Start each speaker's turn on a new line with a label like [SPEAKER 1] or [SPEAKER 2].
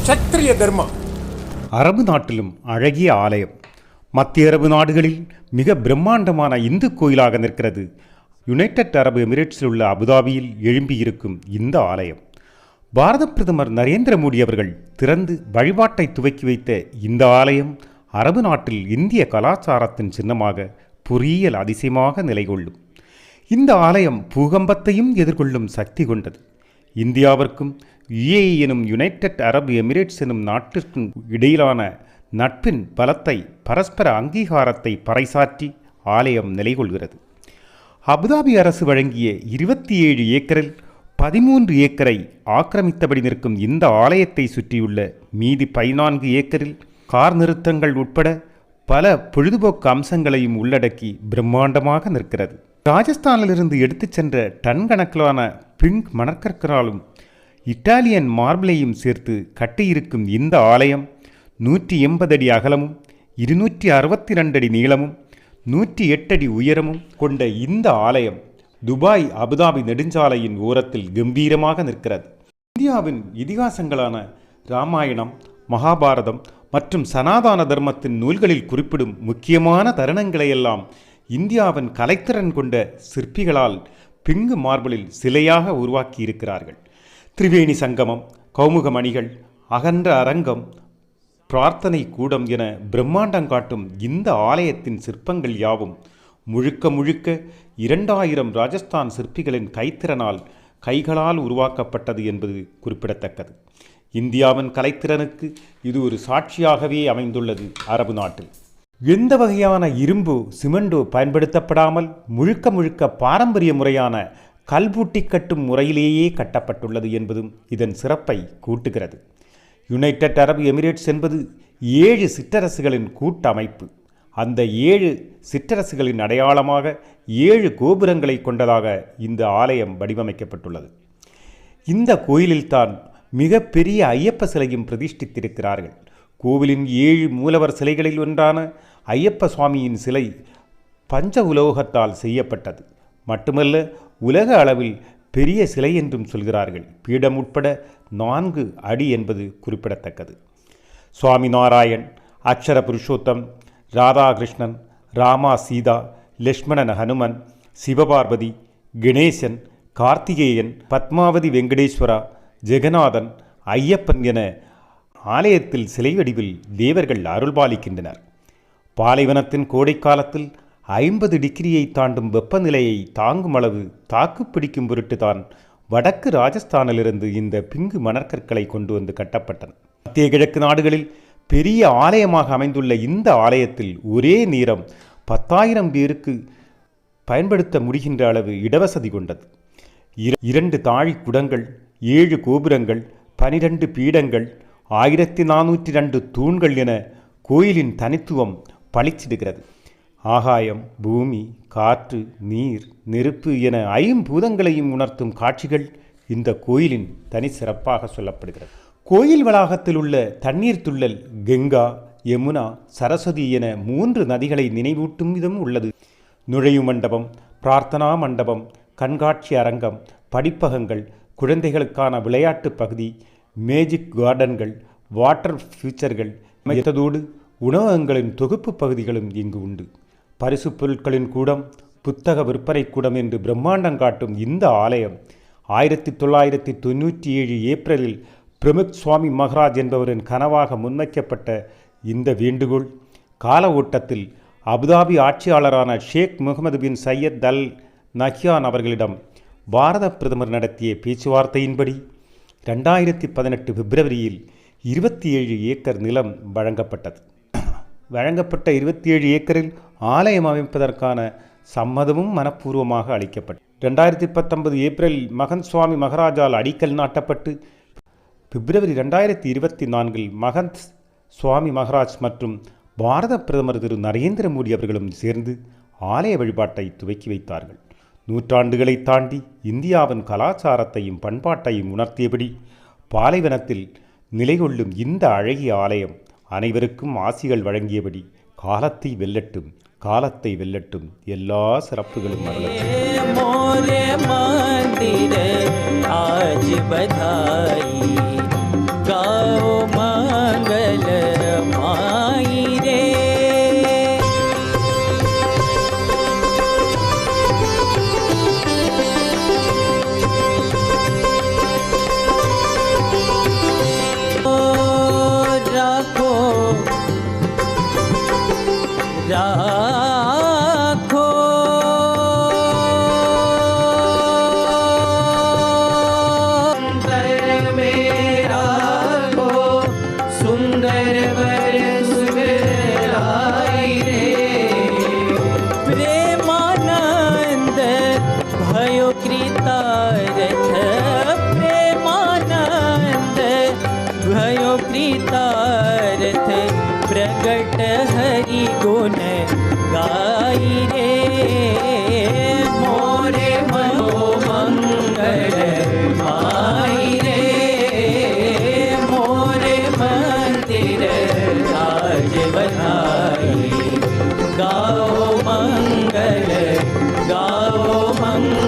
[SPEAKER 1] க்ஷத்ரிய தர்மம்.
[SPEAKER 2] அரபு நாட்டிலும் அழகிய ஆலயம். மத்திய அரபு நாடுகளில் மிக பிரம்மாண்டமான இந்து கோயிலாக நிற்கிறது யுனைடெட் அரபு எமிரேட்ஸில் உள்ள அபுதாபியில் எழும்பியிருக்கும் இந்த ஆலயம். பாரத பிரதமர் நரேந்திர மோடி அவர்கள் திறந்து வழிபாட்டை துவக்கி வைத்த இந்த ஆலயம் அரபு நாட்டில் இந்திய கலாச்சாரத்தின் சின்னமாக பொறியியல் அதிசயமாக நிலை கொள்ளும். இந்த ஆலயம் பூகம்பத்தையும் எதிர்கொள்ளும் சக்தி கொண்டது. இந்தியாவிற்கும் UAE எனும் யுனைடெட் அரபு எமிரேட்ஸ் எனும் நாட்டிற்கும் இடையிலான நட்பின் பலத்தை பரஸ்பர அங்கீகாரத்தை பறைசாற்றி ஆலயம் நிலை கொள்கிறது. அபுதாபி அரசு வழங்கிய 27 ஏக்கரில் 13 ஏக்கரை ஆக்கிரமித்தபடி நிற்கும் இந்த ஆலயத்தை சுற்றியுள்ள மீதி 14 ஏக்கரில் கார் நிறுத்தங்கள் உட்பட பல பொழுதுபோக்கு அம்சங்களையும் உள்ளடக்கி பிரம்மாண்டமாக நிற்கிறது. ராஜஸ்தானிலிருந்து எடுத்துச் சென்ற டன் கணக்கிலான பிங்க் மணற்கற்களாலும் இட்டாலியன் மார்பிளையும் சேர்த்து கட்டியிருக்கும் இந்த ஆலயம் 180 அடி அகலமும் 262 அடி நீளமும் 108 அடி உயரமும் கொண்ட இந்த ஆலயம் துபாய் அபுதாபி நெடுஞ்சாலையின் ஓரத்தில் கம்பீரமாக நிற்கிறது. இந்தியாவின் இதிகாசங்களான இராமாயணம், மகாபாரதம் மற்றும் சனாதன தர்மத்தின் நூல்களில் குறிப்பிடும் முக்கியமான தருணங்களையெல்லாம் இந்தியாவின் கலைத்திறன் கொண்ட சிற்பிகளால் பிங்கு மார்பிளில் சிலையாக உருவாக்கி இருக்கிறார்கள். திரிவேணி சங்கமம், கௌமுக மணிகள், அகன்ற அரங்கம், பிரார்த்தனை கூடம் என பிரம்மாண்டம் காட்டும் இந்த ஆலயத்தின் சிற்பங்கள் யாவும் முழுக்க முழுக்க 2000 ராஜஸ்தான் சிற்பிகளின் கைத்திறனால் கைகளால் உருவாக்கப்பட்டது என்பது குறிப்பிடத்தக்கது. இந்தியாவின் கலைத்திறனுக்கு இது ஒரு சாட்சியாகவே அமைந்துள்ளது. அரபு நாட்டில் எந்த வகையான இரும்போ சிமெண்டோ பயன்படுத்தப்படாமல் முழுக்க முழுக்க பாரம்பரிய முறையான கல்பூட்டி கட்டும் முறையிலேயே கட்டப்பட்டுள்ளது என்பதும் இதன் சிறப்பை கூட்டுகிறது. யுனைடெட் அரபு எமிரேட்ஸ் என்பது 7 சிற்றரசுகளின் கூட்டமைப்பு. அந்த 7 சிற்றரசுகளின் அடையாளமாக 7 கோபுரங்களை கொண்டதாக இந்த ஆலயம் வடிவமைக்கப்பட்டுள்ளது. இந்த கோயிலில்தான் மிகப்பெரிய ஐயப்ப சிலையும் பிரதிஷ்டித்திருக்கிறார்கள். கோவிலின் 7 மூலவர் சிலைகளில் ஒன்றான ஐயப்ப சுவாமியின் சிலை பஞ்ச உலோகத்தால் செய்யப்பட்டது. மட்டுமல்ல, உலக அளவில் பெரிய சிலை என்றும் சொல்கிறார்கள். பீடம் உட்பட 4 அடி என்பது குறிப்பிடத்தக்கது. சுவாமி நாராயண், அக்ஷர புருஷோத்தம், ராதாகிருஷ்ணன், ராமா சீதா, லக்ஷ்மணன் ஹனுமன், சிவபார்வதி, கணேசன், கார்த்திகேயன், பத்மாவதி வெங்கடேஸ்வரா, ஜெகநாதன், ஐயப்பன் என ஆலயத்தில் சிலை வடிவில் தேவர்கள் அருள்பாலிக்கின்றனர். பாலைவனத்தின் கோடைக்காலத்தில் 50 டிகிரியை தாண்டும் வெப்பநிலையை தாங்கும் அளவு தாக்குப்பிடிக்கும் பொருட்டு தான் வடக்கு ராஜஸ்தானிலிருந்து இந்த பிங்கு மணற்கற்களை கொண்டு வந்து கட்டப்பட்டன. மத்திய கிழக்கு நாடுகளில் பெரிய ஆலயமாக அமைந்துள்ள இந்த ஆலயத்தில் ஒரே நேரம் 10,000 பேருக்கு பயன்படுத்த முடிகின்ற அளவு இடவசதி கொண்டது. 2 தாழி குடங்கள், 7 கோபுரங்கள், 12 பீடங்கள், 1402 தூண்கள் என கோயிலின் தனித்துவம் பளிச்சிடுகிறது. ஆகாயம், பூமி, காற்று, நீர், நெருப்பு என 5 பூதங்களையும் உணர்த்தும் காட்சிகள் இந்த கோயிலின் தனி சிறப்பாக சொல்லப்படுகிறது. கோயில் வளாகத்தில் உள்ள தண்ணீர் துள்ளல் கங்கா, யமுனா, சரஸ்வதி என 3 நதிகளை நினைவூட்டும் விதம் உள்ளது. நுழைவு மண்டபம், பிரார்த்தனா மண்டபம், கண்காட்சி அரங்கம், படிப்பகங்கள், குழந்தைகளுக்கான விளையாட்டு பகுதி, மேஜிக் கார்டன்கள், வாட்டர் ஃபியூச்சர்கள் அமைத்ததோடு உணவகங்களின் தொகுப்பு பகுதிகளும் இங்கு உண்டு. பரிசு பொருட்களின் கூடம், புத்தக விற்பனை கூடம் என்று பிரம்மாண்டம் காட்டும் இந்த ஆலயம் 1997 ஏப்ரலில் பிரமுக் சுவாமி மகராஜ் என்பவரின் கனவாக முன்வைக்கப்பட்ட இந்த வேண்டுகோள் கால ஓட்டத்தில் அபுதாபி ஆட்சியாளரான ஷேக் முகமது பின் சையத் அல் நஹ்யான் அவர்களிடம் பாரத பிரதமர் நடத்திய பேச்சுவார்த்தையின்படி 2018 பிப்ரவரியில் 27 ஏக்கர் நிலம் வழங்கப்பட்டது. வழங்கப்பட்ட 27 ஏக்கரில் ஆலயம் அமைப்பதற்கான சம்மதமும் மனப்பூர்வமாக அளிக்கப்பட்டது. 2019 ஏப்ரலில் மகந்த் சுவாமி மகராஜால் அடிக்கல் நாட்டப்பட்டு பிப்ரவரி 2024 மகந்த் சுவாமி மகராஜ் மற்றும் பாரத பிரதமர் திரு நரேந்திர மோடி அவர்களும் சேர்ந்து ஆலய வழிபாட்டை துவக்கி வைத்தார்கள். நூற்றாண்டுகளை தாண்டி இந்தியாவின் கலாச்சாரத்தையும் பண்பாட்டையும் உணர்த்தியபடி பாலைவனத்தில் நிலை கொள்ளும் இந்த அழகிய ஆலயம் அனைவருக்கும் ஆசிகள் வழங்கியபடி காலத்தை வெல்லட்டும், காலத்தை வெல்லட்டும், எல்லா சிறப்புகளும் அருளட்டும்.
[SPEAKER 1] बधाई, गाओ मंगल, गाओ मंगल।